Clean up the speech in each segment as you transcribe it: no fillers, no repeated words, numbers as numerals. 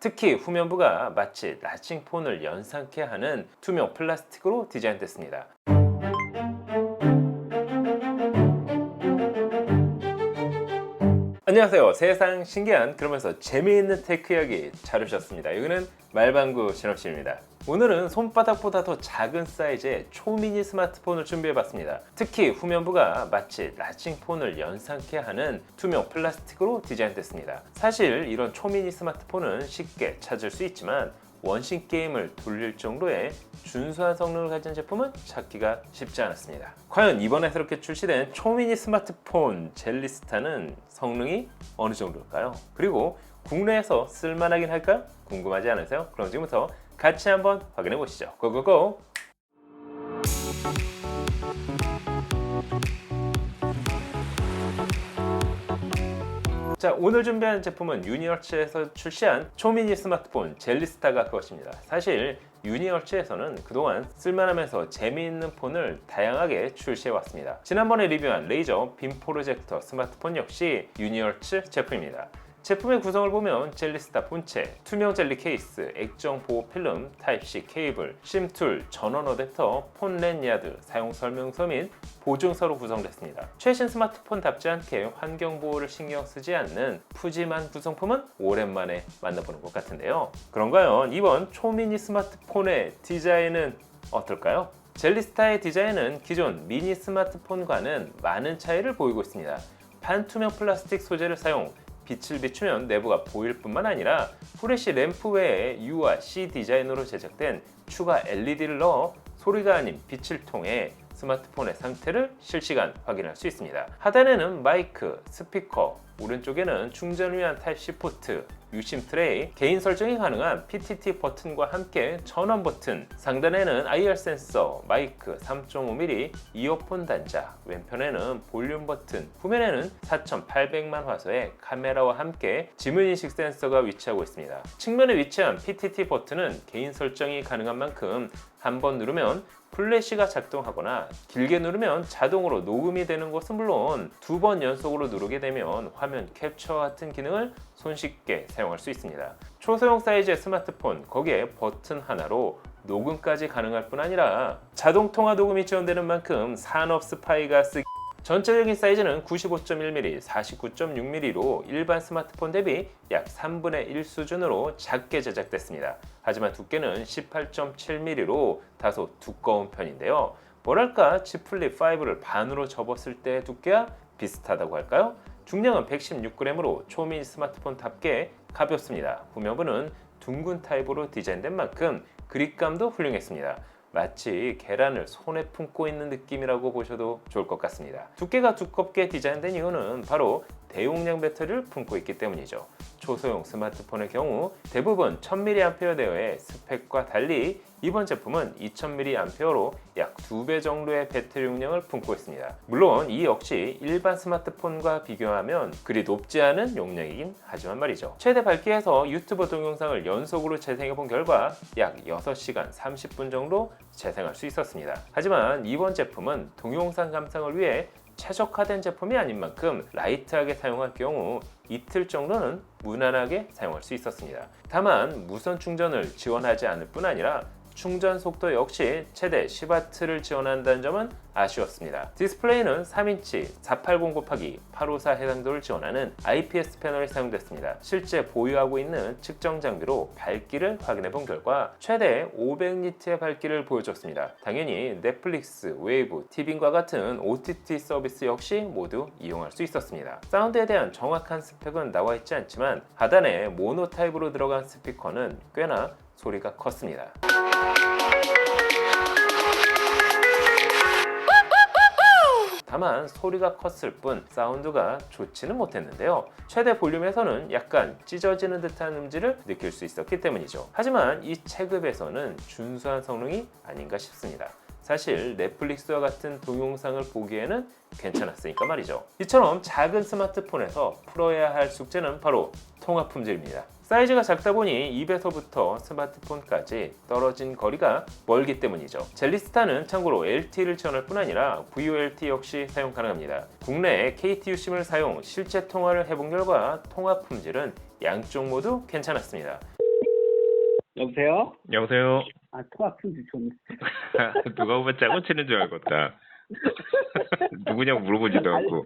특히 후면부가 마치 나칭폰을 연상케 하는 투명 플라스틱으로 디자인됐습니다. 안녕하세요. 세상 신기한 그러면서 재미있는 테크 이야기 잘 오셨습니다. 여기는 말방구 신업씨입니다. 오늘은 손바닥보다 더 작은 사이즈의 초미니 스마트폰을 준비해봤습니다. 특히 후면부가 마치 나칭폰을 연상케 하는 투명 플라스틱으로 디자인됐습니다. 사실 이런 초미니 스마트폰은 쉽게 찾을 수 있지만 원신 게임을 돌릴 정도의 준수한 성능을 가진 제품은 찾기가 쉽지 않았습니다. 과연 이번에 새롭게 출시된 초미니 스마트폰 젤리스타는 성능이 어느 정도일까요? 그리고 국내에서 쓸만하긴 할까요? 궁금하지 않으세요? 그럼 지금부터 같이 한번 확인해 보시죠. 고고고! 자, 오늘 준비한 제품은 유니얼츠에서 출시한 초미니 스마트폰 젤리스타가 그것입니다. 사실 유니얼츠에서는 그동안 쓸만하면서 재미있는 폰을 다양하게 출시해왔습니다. 지난번에 리뷰한 레이저 빔 프로젝터 스마트폰 역시 유니얼츠 제품입니다. 제품의 구성을 보면 젤리스타 본체, 투명 젤리 케이스, 액정 보호 필름, 타입C 케이블, 심툴, 전원 어댑터, 폰 랜야드, 사용 설명서 및 보증서로 구성됐습니다. 최신 스마트폰답지 않게 환경 보호를 신경 쓰지 않는 푸짐한 구성품은 오랜만에 만나보는 것 같은데요. 그런가요? 이번 초미니 스마트폰의 디자인은 어떨까요? 젤리스타의 디자인은 기존 미니 스마트폰과는 많은 차이를 보이고 있습니다. 반투명 플라스틱 소재를 사용, 빛을 비추면 내부가 보일 뿐만 아니라 후레쉬 램프 외에 U와 C 디자인으로 제작된 추가 LED를 넣어 소리가 아닌 빛을 통해 스마트폰의 상태를 실시간 확인할 수 있습니다. 하단에는 마이크, 스피커, 오른쪽에는 충전을 위한 타입C 포트, 유심 트레이, 개인 설정이 가능한 PTT 버튼과 함께 전원 버튼, 상단에는 IR 센서, 마이크, 3.5mm, 이어폰 단자, 왼편에는 볼륨 버튼, 후면에는 4800만 화소의 카메라와 함께 지문인식 센서가 위치하고 있습니다. 측면에 위치한 PTT 버튼은 개인 설정이 가능한 만큼 한 번 누르면 플래시가 작동하거나 길게 누르면 자동으로 녹음이 되는 것은 물론 두 번 연속으로 누르게 되면 화면 캡처 같은 기능을 손쉽게 사용할 수 있습니다. 초소형 사이즈의 스마트폰, 거기에 버튼 하나로 녹음까지 가능할 뿐 아니라 자동 통화 녹음이 지원되는 만큼 산업 스파이가 전체적인 사이즈는 95.1mm, 49.6mm로 일반 스마트폰 대비 약 3분의 1 수준으로 작게 제작됐습니다. 하지만 두께는 18.7mm로 다소 두꺼운 편인데요. 뭐랄까 Z 플립 5를 반으로 접었을 때 두께와 비슷하다고 할까요? 중량은 116g으로 초미니 스마트폰답게 가볍습니다. 후면부는 둥근 타입으로 디자인된 만큼 그립감도 훌륭했습니다. 마치 계란을 손에 품고 있는 느낌이라고 보셔도 좋을 것 같습니다. 두께가 두껍게 디자인된 이유는 바로 대용량 배터리를 품고 있기 때문이죠. 초소형 스마트폰의 경우 대부분 1000mAh의 스펙과 달리 이번 제품은 2000mAh로 약 2배 정도의 배터리 용량을 품고 있습니다. 물론 이 역시 일반 스마트폰과 비교하면 그리 높지 않은 용량이긴 하지만 말이죠. 최대 밝기에서 유튜브 동영상을 연속으로 재생해 본 결과 약 6시간 30분 정도 재생할 수 있었습니다. 하지만 이번 제품은 동영상 감상을 위해 최적화된 제품이 아닌 만큼 라이트하게 사용할 경우 이틀 정도는 무난하게 사용할 수 있었습니다. 다만 무선 충전을 지원하지 않을 뿐 아니라 충전 속도 역시 최대 10W를 지원한다는 점은 아쉬웠습니다. 디스플레이는 3인치 480x854 해상도를 지원하는 IPS 패널이 사용됐습니다. 실제 보유하고 있는 측정 장비로 밝기를 확인해 본 결과 최대 500니트의 밝기를 보여줬습니다. 당연히 넷플릭스, 웨이브, 티빙과 같은 OTT 서비스 역시 모두 이용할 수 있었습니다. 사운드에 대한 정확한 스펙은 나와 있지 않지만 하단에 모노 타입으로 들어간 스피커는 꽤나 소리가 컸습니다. 다만 소리가 컸을 뿐 사운드가 좋지는 못했는데요. 최대 볼륨에서는 약간 찢어지는 듯한 음질을 느낄 수 있었기 때문이죠. 하지만 이 체급에서는 준수한 성능이 아닌가 싶습니다. 사실 넷플릭스와 같은 동영상을 보기에는 괜찮았으니까 말이죠. 이처럼 작은 스마트폰에서 풀어야 할 숙제는 바로 통합 품질입니다. 사이즈가 작다 보니 입에서부터 스마트폰까지 떨어진 거리가 멀기 때문이죠. 젤리스타는 참고로 LTE를 지원할 뿐 아니라 VoLTE 역시 사용 가능합니다. 국내에 KTU심을 사용 실제 통화를 해본 결과 통화 품질은 양쪽 모두 괜찮았습니다. 여보세요? 여보세요? 아, 통화 품질 좋네. 누가 보면 짜고 치는 줄 알겠다. 누구냐고 물어보지도 않고.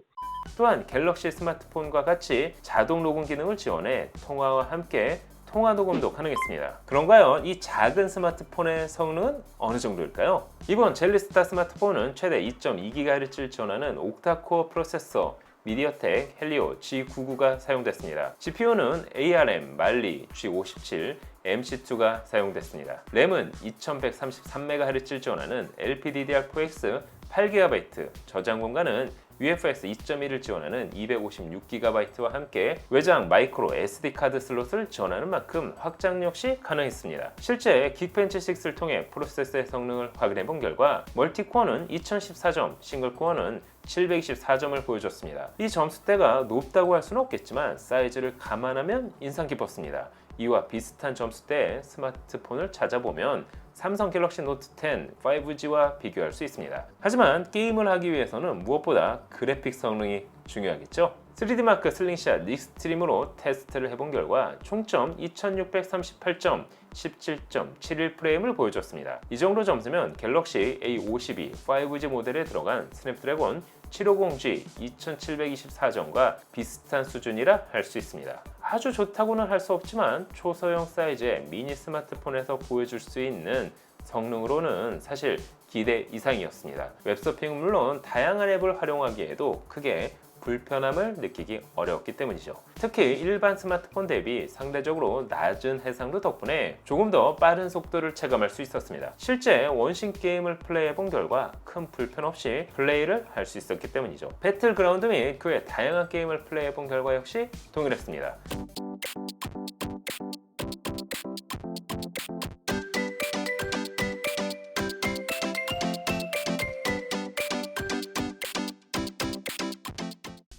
또한 갤럭시 스마트폰과 같이 자동 녹음 기능을 지원해 통화와 함께 통화 녹음도 가능했습니다. 그런가요? 이 작은 스마트폰의 성능은 어느 정도일까요? 이번 젤리스타 스마트폰은 최대 2.2GHz를 지원하는 옥타코어 프로세서 미디어텍 헬리오 G99가 사용됐습니다. GPU는 ARM 말리 G57 MC2가 사용됐습니다. 램은 2133MHz를 지원하는 LPDDR4X 8GB, 저장 공간은 UFS 2.1을 지원하는 256GB와 함께 외장 마이크로 SD 카드 슬롯을 지원하는 만큼 확장 역시 가능했습니다. 실제 긱벤치 6를 통해 프로세서의 성능을 확인해 본 결과 멀티코어는 2014점, 싱글코어는 724점을 보여줬습니다. 이 점수대가 높다고 할 수는 없겠지만 사이즈를 감안하면 인상 깊었습니다. 이와 비슷한 점수대의 스마트폰을 찾아보면 삼성 갤럭시 노트 10 5G와 비교할 수 있습니다. 하지만 게임을 하기 위해서는 무엇보다 그래픽 성능이 중요하겠죠? 3D마크 슬링샷 익스트림으로 테스트를 해본 결과 총점 2638점, 17.71프레임을 보여줬습니다. 이 정도 점수면 갤럭시 A52 5G 모델에 들어간 스냅드래곤 750G 2724점과 비슷한 수준이라 할 수 있습니다. 아주 좋다고는 할 수 없지만 초소형 사이즈의 미니 스마트폰에서 보여줄 수 있는 성능으로는 사실 기대 이상이었습니다. 웹서핑은 물론 다양한 앱을 활용하기에도 크게 불편함을 느끼기 어려웠기 때문이죠. 특히 일반 스마트폰 대비 상대적으로 낮은 해상도 덕분에 조금 더 빠른 속도를 체감할 수 있었습니다. 실제 원신 게임을 플레이해본 결과 큰 불편 없이 플레이를 할 수 있었기 때문이죠. 배틀그라운드 및 그 외 다양한 게임을 플레이해본 결과 역시 동일했습니다.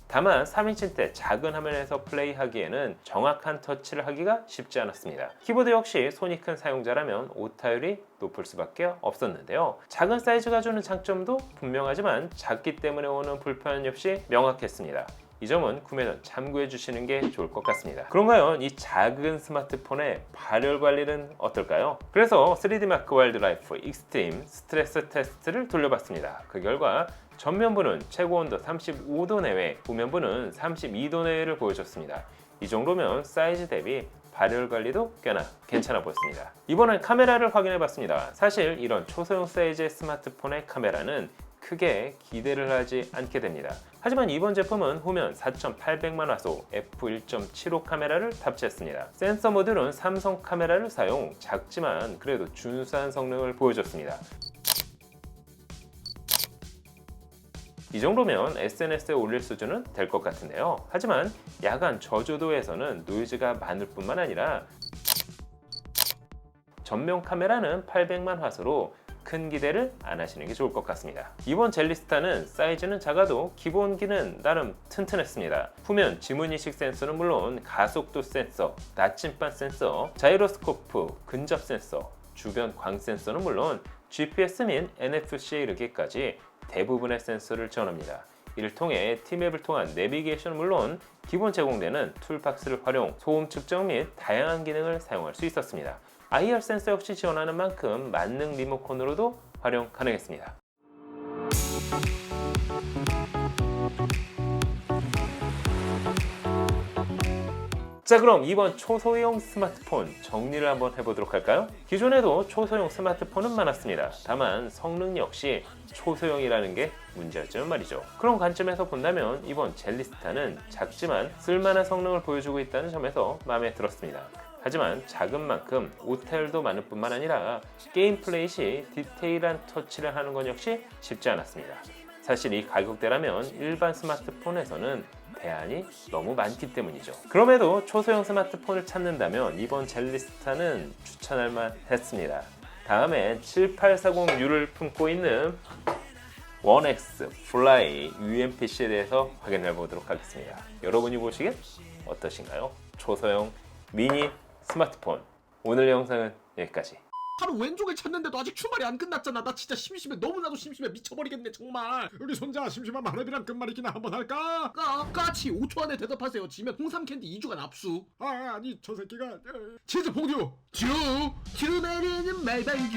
다만 3인칭 작은 화면에서 플레이하기에는 정확한 터치를 하기가 쉽지 않았습니다. 키보드 역시 손이 큰 사용자라면 오타율이 높을 수밖에 없었는데요. 작은 사이즈가 주는 장점도 분명하지만 작기 때문에 오는 불편 역시 명확했습니다. 이 점은 구매 전 참고해 주시는 게 좋을 것 같습니다. 그런가요? 이 작은 스마트폰의 발열 관리는 어떨까요? 그래서 3D마크 와일드라이프 익스트림 스트레스 테스트를 돌려봤습니다. 그 결과 전면부는 최고 온도 35도 내외, 후면부는 32도 내외를 보여줬습니다. 이 정도면 사이즈 대비 발열 관리도 꽤나 괜찮아 보였습니다. 이번엔 카메라를 확인해 봤습니다. 사실 이런 초소형 사이즈의 스마트폰의 카메라는 크게 기대를 하지 않게 됩니다. 하지만 이번 제품은 후면 4800만 화소 f1.75 카메라를 탑재했습니다. 센서 모듈은 삼성 카메라를 사용, 작지만 그래도 준수한 성능을 보여줬습니다. 이 정도면 SNS에 올릴 수준은 될 것 같은데요. 하지만 야간 저조도에서는 노이즈가 많을 뿐만 아니라 전면 카메라는 800만 화소로 큰 기대를 안 하시는 게 좋을 것 같습니다. 이번 젤리스타는 사이즈는 작아도 기본기는 나름 튼튼했습니다. 후면 지문인식 센서는 물론 가속도 센서, 나침반 센서, 자이로스코프, 근접 센서, 주변 광 센서는 물론 GPS 및 NFC에 이르기까지 대부분의 센서를 지원합니다. 이를 통해 T맵을 통한 내비게이션은 물론 기본 제공되는 툴박스를 활용, 소음 측정 및 다양한 기능을 사용할 수 있었습니다. IR 센서 역시 지원하는 만큼 만능 리모컨으로도 활용 가능했습니다. 자, 그럼 이번 초소형 스마트폰 정리를 한번 해보도록 할까요? 기존에도 초소형 스마트폰은 많았습니다. 다만 성능 역시 초소형이라는 게 문제였지만 말이죠. 그런 관점에서 본다면 이번 젤리스타는 작지만 쓸만한 성능을 보여주고 있다는 점에서 마음에 들었습니다. 하지만 작은 만큼 오타율도 많을 뿐만 아니라 게임 플레이 시 디테일한 터치를 하는 건 역시 쉽지 않았습니다. 사실 이 가격대라면 일반 스마트폰에서는 대안이 너무 많기 때문이죠. 그럼에도 초소형 스마트폰을 찾는다면 이번 젤리스타는 추천할 만했습니다. 다음엔 7840U를 품고 있는 원X 플라이 UMPC에 대해서 확인해 보도록 하겠습니다. 여러분이 보시기엔 어떠신가요? 초소형 미니 스마트폰. 오늘 영상은 여기까지. 바로 왼쪽을 찾는데도 아직 출발이 안 끝났잖아. 나 진짜 심심해. 너무나도 심심해. 미쳐버리겠네 정말. 우리 손자 심심한 마법이랑 끝말잇기나 한번 할까? 까치 5초 안에 대답하세요. 지면 홍삼 캔디 2주간 압수. 아니 저 새끼가 치즈 퐁듀 듀 내리는 말방규